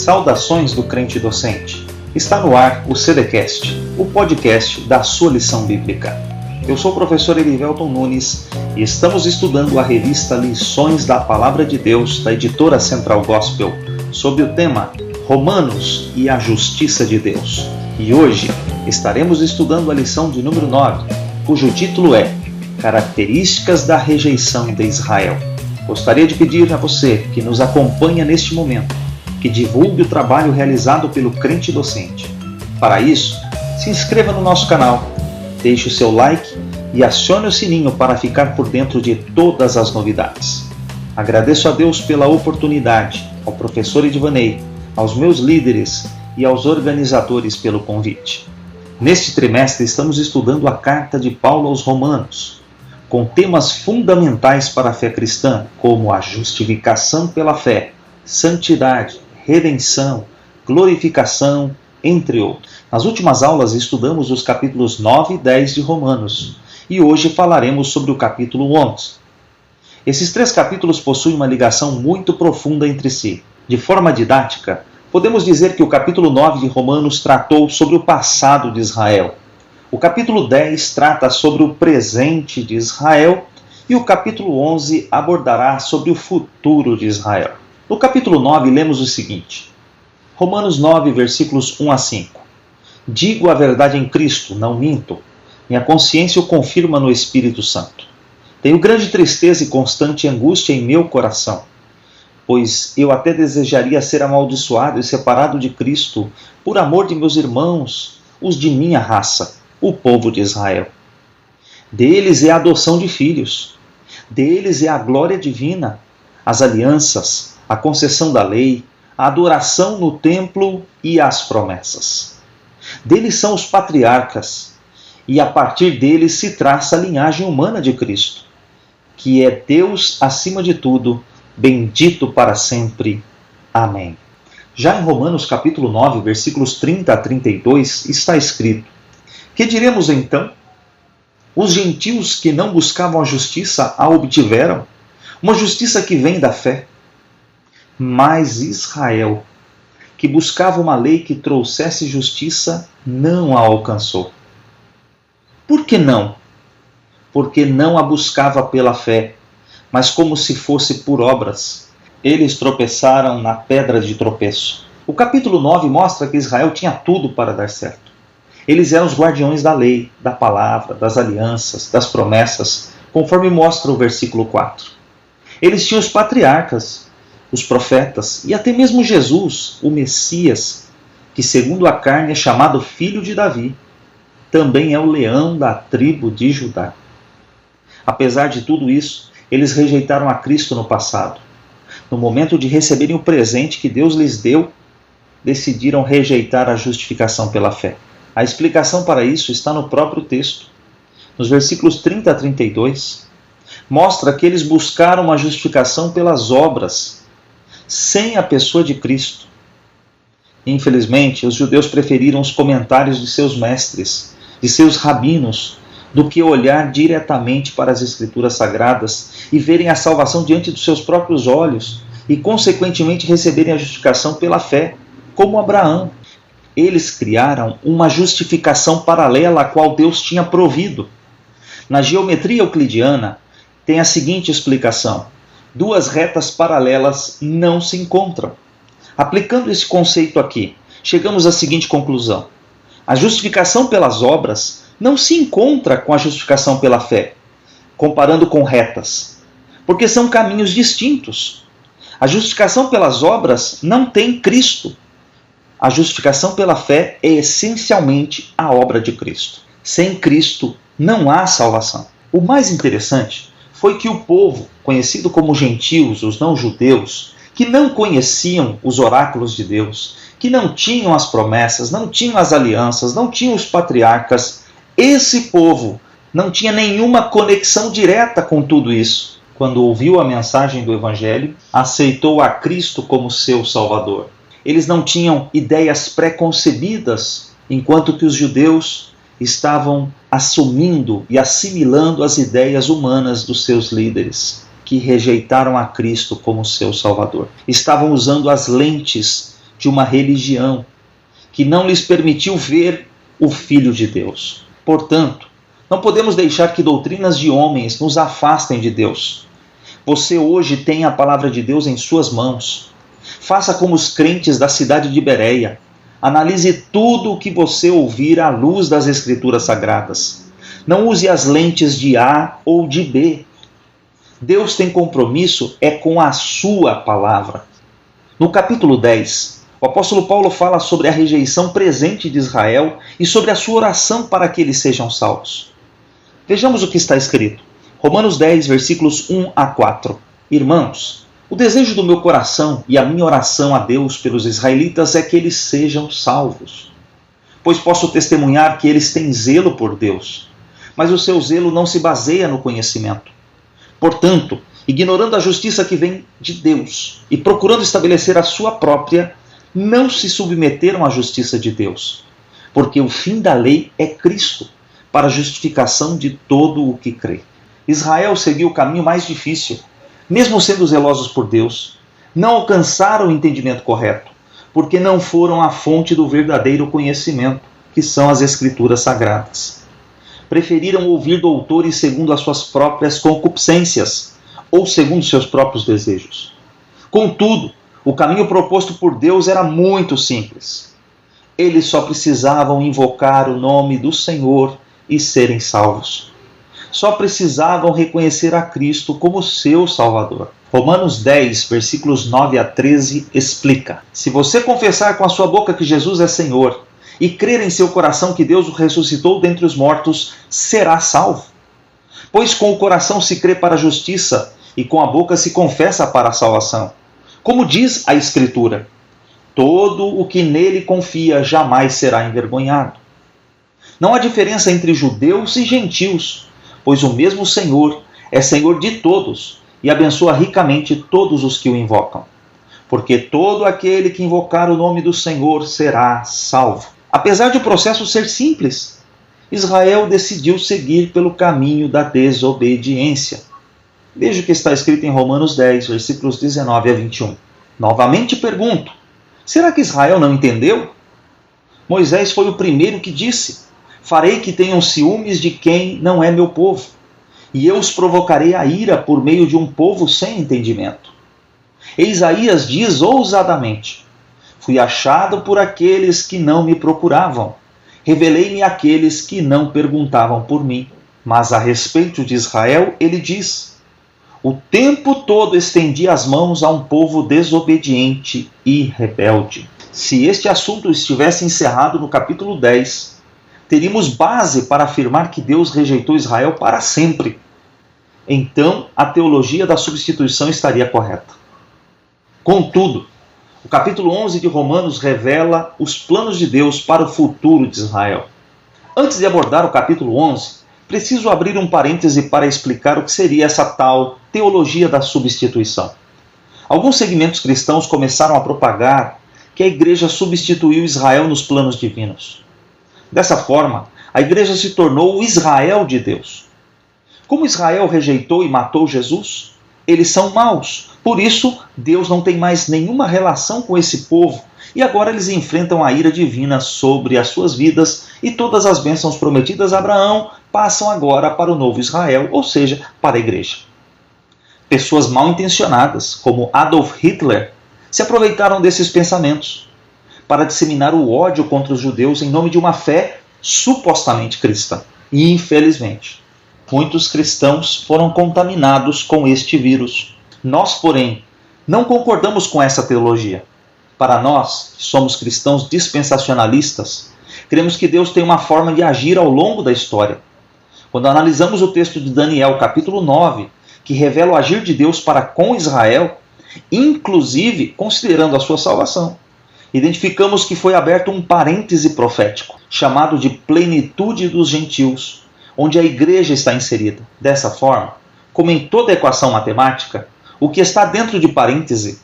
Saudações do crente docente. Está no ar o CDcast, o podcast da sua lição bíblica. Eu sou o professor Erivelton Nunes e estamos estudando a revista Lições da Palavra de Deus da editora Central Gospel sob o tema Romanos e a Justiça de Deus. E hoje estaremos estudando a lição de número 9, cujo título é Características da Rejeição de Israel. Gostaria de pedir a você que nos acompanha neste momento que divulgue o trabalho realizado pelo crente docente. Para isso, se inscreva no nosso canal, deixe o seu like e acione o sininho para ficar por dentro de todas as novidades. Agradeço a Deus pela oportunidade, ao professor Edvanei, aos meus líderes e aos organizadores pelo convite. Neste trimestre estamos estudando a carta de Paulo aos Romanos, com temas fundamentais para a fé cristã, como a justificação pela fé, santidade, redenção, glorificação, entre outros. Nas últimas aulas estudamos os capítulos 9 e 10 de Romanos, e hoje falaremos sobre o capítulo 11. Esses três capítulos possuem uma ligação muito profunda entre si. De forma didática, podemos dizer que o capítulo 9 de Romanos tratou sobre o passado de Israel. O capítulo 10 trata sobre o presente de Israel e o capítulo 11 abordará sobre o futuro de Israel. No capítulo 9 lemos o seguinte: Romanos 9, versículos 1 a 5. Digo a verdade em Cristo, não minto. Minha consciência o confirma no Espírito Santo. Tenho grande tristeza e constante angústia em meu coração, pois eu até desejaria ser amaldiçoado e separado de Cristo por amor de meus irmãos, os de minha raça, o povo de Israel. Deles é a adoção de filhos, deles é a glória divina, as alianças, a concessão da lei, a adoração no templo e as promessas. Deles são os patriarcas, e a partir deles se traça a linhagem humana de Cristo, que é Deus acima de tudo, bendito para sempre. Amém. Já em Romanos capítulo 9, versículos 30 a 32, está escrito: Que diremos então? Os gentios que não buscavam a justiça a obtiveram, uma justiça que vem da fé. Mas Israel, que buscava uma lei que trouxesse justiça, não a alcançou. Por que não? Porque não a buscava pela fé, mas como se fosse por obras. Eles tropeçaram na pedra de tropeço. O capítulo 9 mostra que Israel tinha tudo para dar certo. Eles eram os guardiões da lei, da palavra, das alianças, das promessas, conforme mostra o versículo 4. Eles tinham os patriarcas, os profetas e até mesmo Jesus, o Messias, que segundo a carne é chamado filho de Davi. Também é o leão da tribo de Judá. Apesar de tudo isso, eles rejeitaram a Cristo no passado. No momento de receberem o presente que Deus lhes deu, decidiram rejeitar a justificação pela fé. A explicação para isso está no próprio texto. Nos versículos 30 a 32, mostra que eles buscaram uma justificação pelas obras, sem a pessoa de Cristo. Infelizmente, os judeus preferiram os comentários de seus mestres, de seus rabinos, do que olhar diretamente para as Escrituras Sagradas e verem a salvação diante dos seus próprios olhos e, consequentemente, receberem a justificação pela fé, como Abraão. Eles criaram uma justificação paralela à qual Deus tinha provido. Na geometria euclidiana, tem a seguinte explicação: duas retas paralelas não se encontram. Aplicando esse conceito aqui, chegamos à seguinte conclusão: a justificação pelas obras não se encontra com a justificação pela fé, comparando com retas, porque são caminhos distintos. A justificação pelas obras não tem Cristo. A justificação pela fé é essencialmente a obra de Cristo. Sem Cristo não há salvação. O mais interessante foi que o povo, conhecido como gentios, os não-judeus, que não conheciam os oráculos de Deus, que não tinham as promessas, não tinham as alianças, não tinham os patriarcas, esse povo não tinha nenhuma conexão direta com tudo isso. Quando ouviu a mensagem do Evangelho, aceitou a Cristo como seu Salvador. Eles não tinham ideias pré-concebidas, enquanto que os judeus estavam assumindo e assimilando as ideias humanas dos seus líderes, que rejeitaram a Cristo como seu Salvador. Estavam usando as lentes de uma religião que não lhes permitiu ver o Filho de Deus. Portanto, não podemos deixar que doutrinas de homens nos afastem de Deus. Você hoje tem a palavra de Deus em suas mãos. Faça como os crentes da cidade de Bereia. Analise tudo o que você ouvir à luz das Escrituras Sagradas. Não use as lentes de A ou de B. Deus tem compromisso com a sua palavra. No capítulo 10, o apóstolo Paulo fala sobre a rejeição presente de Israel e sobre a sua oração para que eles sejam salvos. Vejamos o que está escrito. Romanos 10, versículos 1 a 4. Irmãos, o desejo do meu coração e a minha oração a Deus pelos israelitas é que eles sejam salvos. Pois posso testemunhar que eles têm zelo por Deus, mas o seu zelo não se baseia no conhecimento. Portanto, ignorando a justiça que vem de Deus e procurando estabelecer a sua própria, não se submeteram à justiça de Deus, porque o fim da lei é Cristo, para a justificação de todo o que crê. Israel seguiu o caminho mais difícil. Mesmo sendo zelosos por Deus, não alcançaram o entendimento correto, porque não foram à fonte do verdadeiro conhecimento, que são as Escrituras Sagradas. Preferiram ouvir doutores segundo as suas próprias concupiscências, ou segundo seus próprios desejos. Contudo, o caminho proposto por Deus era muito simples. Eles só precisavam invocar o nome do Senhor e serem salvos. Só precisavam reconhecer a Cristo como seu Salvador. Romanos 10, versículos 9 a 13 explica: se você confessar com a sua boca que Jesus é Senhor e crer em seu coração que Deus o ressuscitou dentre os mortos, será salvo. Pois com o coração se crê para a justiça e com a boca se confessa para a salvação. Como diz a Escritura, todo o que nele confia jamais será envergonhado. Não há diferença entre judeus e gentios, pois o mesmo Senhor é Senhor de todos e abençoa ricamente todos os que o invocam. Porque todo aquele que invocar o nome do Senhor será salvo. Apesar de o processo ser simples, Israel decidiu seguir pelo caminho da desobediência. Veja o que está escrito em Romanos 10, versículos 19 a 21. Novamente pergunto, será que Israel não entendeu? Moisés foi o primeiro que disse: farei que tenham ciúmes de quem não é meu povo, e eu os provocarei a ira por meio de um povo sem entendimento. E Isaías diz ousadamente: fui achado por aqueles que não me procuravam, revelei-me àqueles que não perguntavam por mim. Mas a respeito de Israel, ele diz: o tempo todo estendi as mãos a um povo desobediente e rebelde. Se este assunto estivesse encerrado no capítulo 10, teríamos base para afirmar que Deus rejeitou Israel para sempre. Então, a teologia da substituição estaria correta. Contudo, o capítulo 11 de Romanos revela os planos de Deus para o futuro de Israel. Antes de abordar o capítulo 11, preciso abrir um parêntese para explicar o que seria essa tal teologia da substituição. Alguns segmentos cristãos começaram a propagar que a igreja substituiu Israel nos planos divinos. Dessa forma, a igreja se tornou o Israel de Deus. Como Israel rejeitou e matou Jesus, eles são maus. Por isso, Deus não tem mais nenhuma relação com esse povo e agora eles enfrentam a ira divina sobre as suas vidas e todas as bênçãos prometidas a Abraão passam agora para o novo Israel, ou seja, para a igreja. Pessoas mal intencionadas, como Adolf Hitler, se aproveitaram desses pensamentos para disseminar o ódio contra os judeus em nome de uma fé supostamente cristã. E, infelizmente, muitos cristãos foram contaminados com este vírus. Nós, porém, não concordamos com essa teologia. Para nós, que somos cristãos dispensacionalistas, cremos que Deus tem uma forma de agir ao longo da história. Quando analisamos o texto de Daniel, capítulo 9, que revela o agir de Deus para com Israel, inclusive considerando a sua salvação, identificamos que foi aberto um parêntese profético, chamado de plenitude dos gentios, onde a igreja está inserida. Dessa forma, como em toda equação matemática, o que está dentro de parêntese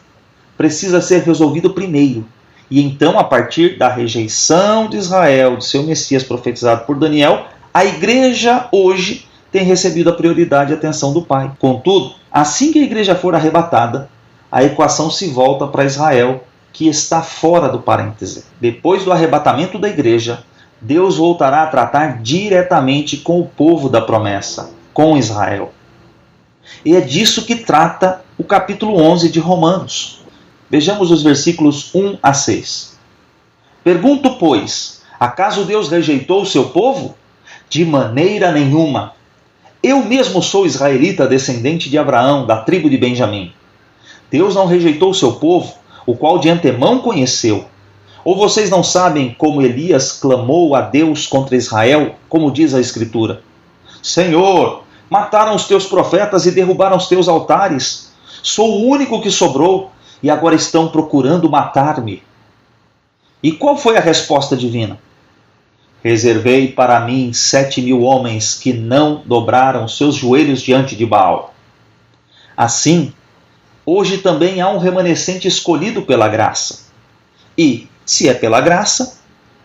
precisa ser resolvido primeiro, e então, a partir da rejeição de Israel, de seu Messias profetizado por Daniel, a igreja hoje tem recebido a prioridade e atenção do Pai. Contudo, assim que a igreja for arrebatada, a equação se volta para Israel que está fora do parêntese. Depois do arrebatamento da igreja, Deus voltará a tratar diretamente com o povo da promessa, com Israel. E é disso que trata o capítulo 11 de Romanos. Vejamos os versículos 1 a 6. Pergunto, pois, acaso Deus rejeitou o seu povo? De maneira nenhuma. Eu mesmo sou israelita, descendente de Abraão, da tribo de Benjamim. Deus não rejeitou o seu povo, o qual de antemão conheceu. Ou vocês não sabem como Elias clamou a Deus contra Israel, como diz a Escritura? Senhor, mataram os teus profetas e derrubaram os teus altares. Sou o único que sobrou e agora estão procurando matar-me. E qual foi a resposta divina? Reservei para mim 7.000 homens que não dobraram seus joelhos diante de Baal. Assim, hoje também há um remanescente escolhido pela graça. E, se é pela graça,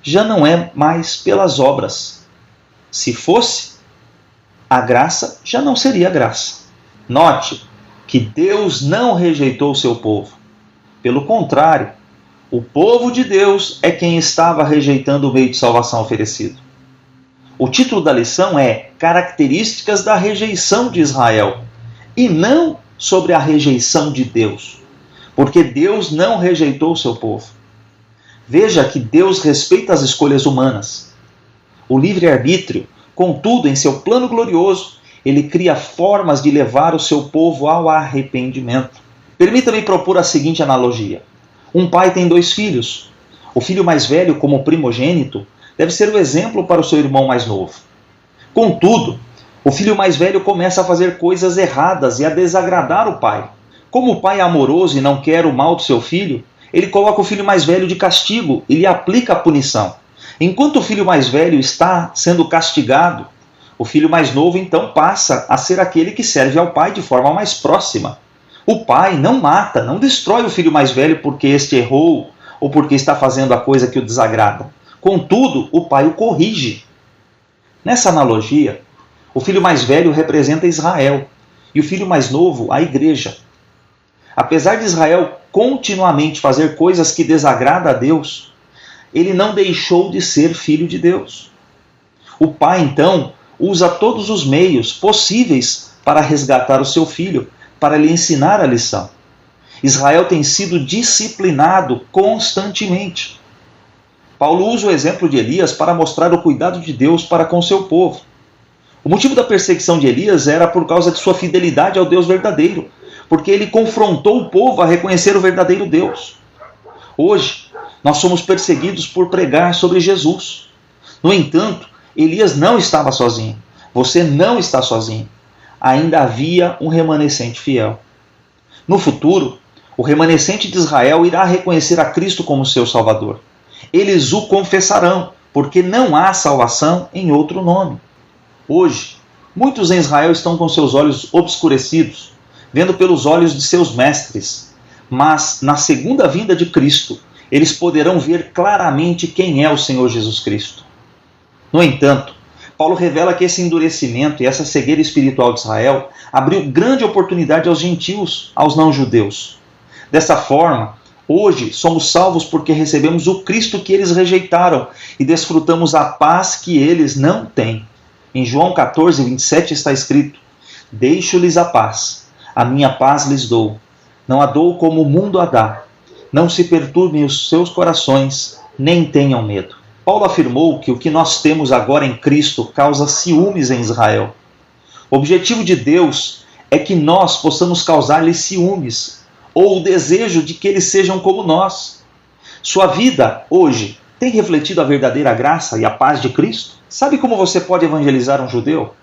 já não é mais pelas obras. Se fosse, a graça já não seria graça. Note que Deus não rejeitou o seu povo. Pelo contrário, o povo de Deus é quem estava rejeitando o meio de salvação oferecido. O título da lição é Características da rejeição de Israel, e não sobre a rejeição de Deus, porque Deus não rejeitou o seu povo. Veja que Deus respeita as escolhas humanas. O livre-arbítrio, contudo, em seu plano glorioso, ele cria formas de levar o seu povo ao arrependimento. Permita-me propor a seguinte analogia. Um pai tem 2 filhos. O filho mais velho, como primogênito, deve ser o exemplo para o seu irmão mais novo. Contudo, o filho mais velho começa a fazer coisas erradas e a desagradar o pai. Como o pai é amoroso e não quer o mal do seu filho, ele coloca o filho mais velho de castigo e lhe aplica a punição. Enquanto o filho mais velho está sendo castigado, o filho mais novo então passa a ser aquele que serve ao pai de forma mais próxima. O pai não mata, não destrói o filho mais velho porque este errou ou porque está fazendo a coisa que o desagrada. Contudo, o pai o corrige. Nessa analogia, o filho mais velho representa Israel e o filho mais novo a igreja. Apesar de Israel continuamente fazer coisas que desagradam a Deus, ele não deixou de ser filho de Deus. O pai, então, usa todos os meios possíveis para resgatar o seu filho, para lhe ensinar a lição. Israel tem sido disciplinado constantemente. Paulo usa o exemplo de Elias para mostrar o cuidado de Deus para com seu povo. O motivo da perseguição de Elias era por causa de sua fidelidade ao Deus verdadeiro, porque ele confrontou o povo a reconhecer o verdadeiro Deus. Hoje, nós somos perseguidos por pregar sobre Jesus. No entanto, Elias não estava sozinho. Você não está sozinho. Ainda havia um remanescente fiel. No futuro, o remanescente de Israel irá reconhecer a Cristo como seu Salvador. Eles o confessarão, porque não há salvação em outro nome. Hoje, muitos em Israel estão com seus olhos obscurecidos, vendo pelos olhos de seus mestres. Mas, na segunda vinda de Cristo, eles poderão ver claramente quem é o Senhor Jesus Cristo. No entanto, Paulo revela que esse endurecimento e essa cegueira espiritual de Israel abriu grande oportunidade aos gentios, aos não-judeus. Dessa forma, hoje somos salvos porque recebemos o Cristo que eles rejeitaram e desfrutamos a paz que eles não têm. Em João 14, 27 está escrito: Deixo-lhes a paz minha paz lhes dou. Não a dou como o mundo a dá. Não se perturbem os seus corações, nem tenham medo. Paulo afirmou que o que nós temos agora em Cristo causa ciúmes em Israel. O objetivo de Deus é que nós possamos causar-lhes ciúmes, ou o desejo de que eles sejam como nós. Sua vida, hoje, tem refletido a verdadeira graça e a paz de Cristo? Sabe como você pode evangelizar um judeu?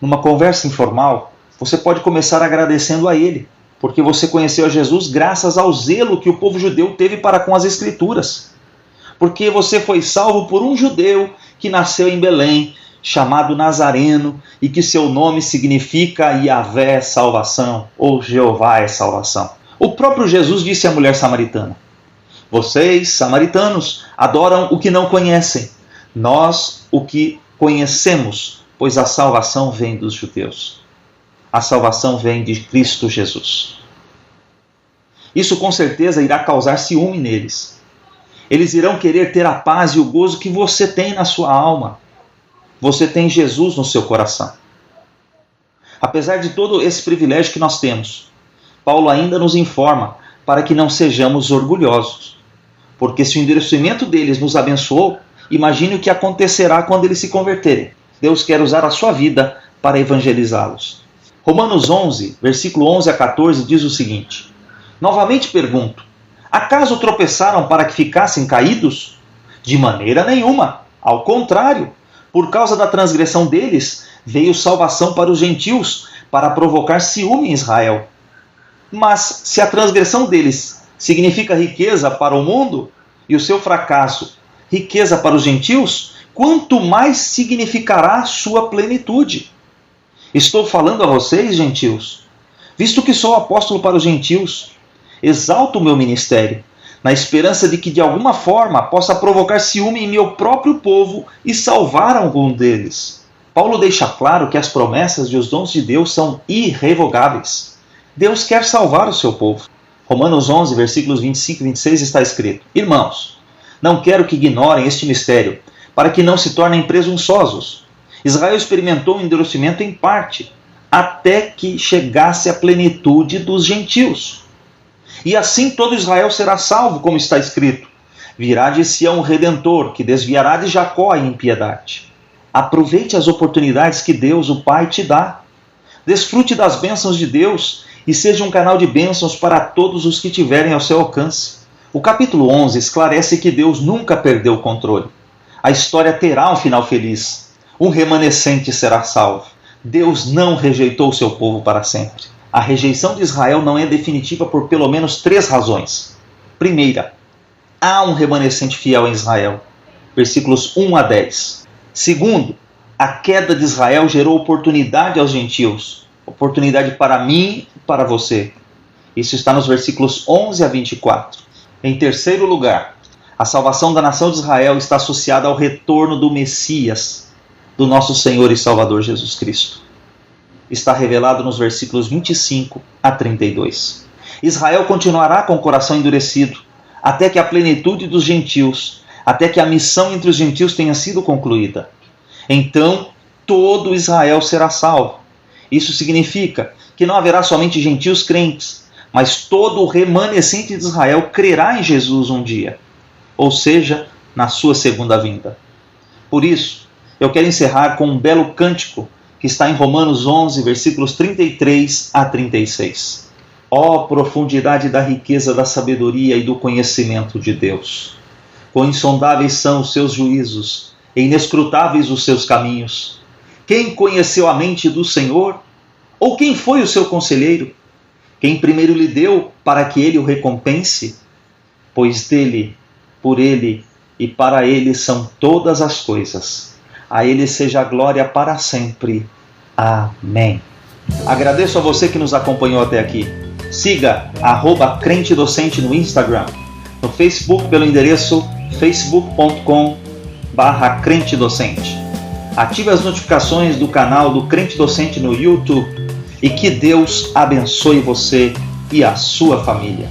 Numa conversa informal, você pode começar agradecendo a ele, porque você conheceu a Jesus graças ao zelo que o povo judeu teve para com as Escrituras. Porque você foi salvo por um judeu que nasceu em Belém, chamado Nazareno, e que seu nome significa Yahvé é salvação, ou Jeová é salvação. O próprio Jesus disse à mulher samaritana: Vocês, samaritanos, adoram o que não conhecem. Nós, o que conhecemos, pois a salvação vem dos judeus. A salvação vem de Cristo Jesus. Isso com certeza irá causar ciúme neles. Eles irão querer ter a paz e o gozo que você tem na sua alma. Você tem Jesus no seu coração. Apesar de todo esse privilégio que nós temos, Paulo ainda nos informa para que não sejamos orgulhosos. Porque se o endurecimento deles nos abençoou, imagine o que acontecerá quando eles se converterem. Deus quer usar a sua vida para evangelizá-los. Romanos 11, versículo 11 a 14 diz o seguinte: Novamente pergunto, acaso tropeçaram para que ficassem caídos? De maneira nenhuma. Ao contrário, por causa da transgressão deles, veio salvação para os gentios, para provocar ciúme em Israel. Mas se a transgressão deles significa riqueza para o mundo, e o seu fracasso riqueza para os gentios, quanto mais significará sua plenitude. Estou falando a vocês, gentios, visto que sou apóstolo para os gentios, exalto o meu ministério, na esperança de que de alguma forma possa provocar ciúme em meu próprio povo e salvar algum deles. Paulo deixa claro que as promessas e os dons de Deus são irrevogáveis. Deus quer salvar o seu povo. Romanos 11, versículos 25 e 26 está escrito: Irmãos, não quero que ignorem este mistério, para que não se tornem presunçosos. Israel experimentou o endurecimento em parte, até que chegasse a plenitude dos gentios. E assim todo Israel será salvo, como está escrito: Virá de Sião um Redentor, que desviará de Jacó a impiedade. Aproveite as oportunidades que Deus, o Pai, te dá. Desfrute das bênçãos de Deus e seja um canal de bênçãos para todos os que tiverem ao seu alcance. O capítulo 11 esclarece que Deus nunca perdeu o controle. A história terá um final feliz. Um remanescente será salvo. Deus não rejeitou o seu povo para sempre. A rejeição de Israel não é definitiva por pelo menos 3 razões. Primeira, há um remanescente fiel em Israel. Versículos 1 a 10. Segundo, a queda de Israel gerou oportunidade aos gentios. Oportunidade para mim e para você. Isso está nos versículos 11 a 24. Em terceiro lugar, a salvação da nação de Israel está associada ao retorno do Messias, do nosso Senhor e Salvador Jesus Cristo. Está revelado nos versículos 25 a 32. Israel continuará com o coração endurecido, até que a plenitude dos gentios, até que a missão entre os gentios tenha sido concluída. Então, todo Israel será salvo. Isso significa que não haverá somente gentios crentes, mas todo o remanescente de Israel crerá em Jesus um dia, ou seja, na sua segunda vinda. Por isso, eu quero encerrar com um belo cântico que está em Romanos 11, versículos 33 a 36. Ó profundidade da riqueza da sabedoria e do conhecimento de Deus! Quão insondáveis são os seus juízos, e inescrutáveis os seus caminhos! Quem conheceu a mente do Senhor? Ou quem foi o seu conselheiro? Quem primeiro lhe deu para que ele o recompense? Pois dele, por ele e para ele são todas as coisas. A ele seja a glória para sempre. Amém. Agradeço a você que nos acompanhou até aqui. Siga @crentedocente no Instagram. No Facebook pelo endereço facebook.com/crentedocente. Ative as notificações do canal do Crente Docente no YouTube e que Deus abençoe você e a sua família.